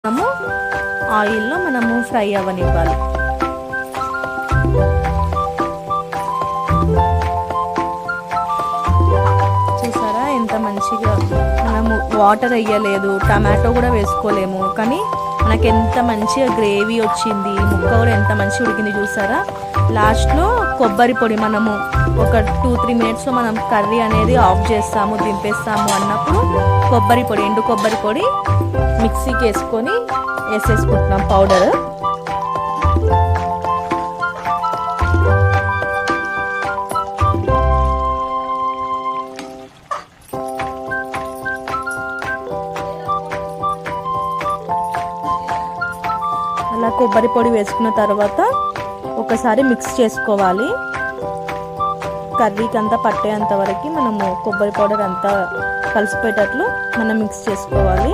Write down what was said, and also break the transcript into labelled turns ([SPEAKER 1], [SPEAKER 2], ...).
[SPEAKER 1] మనము ఆయిల్లో ఫ్రై అవ్వనివ్వాలి. చూసారా ఎంత మంచిగా, మనము వాటర్ వేయలేదు, టమాటో కూడా వేసుకోలేము, కానీ మనకి ఎంత మంచిగా గ్రేవీ వచ్చింది, ముక్క కూడా ఎంత మంచిగా ఉడికింది చూసారా. లాస్ట్లో కొబ్బరి పొడి మనము ఒక 2-3 మినిట్స్లో మనం కర్రీ అనేది ఆఫ్ చేస్తాము, దింపేస్తాము అన్నప్పుడు కొబ్బరి పొడి, ఎండు కొబ్బరి పొడి మిక్సీకి వేసేసుకుంటున్నాం పౌడర్. అలా కొబ్బరి పొడి వేసుకున్న తర్వాత ఒకసారి మిక్స్ చేసుకోవాలి. కర్రీకి అంతా పట్టేంత వరకు మనము కొబ్బరి పౌడర్ అంతా కలిసిపోయేటట్లు మనం మిక్స్ చేసుకోవాలి.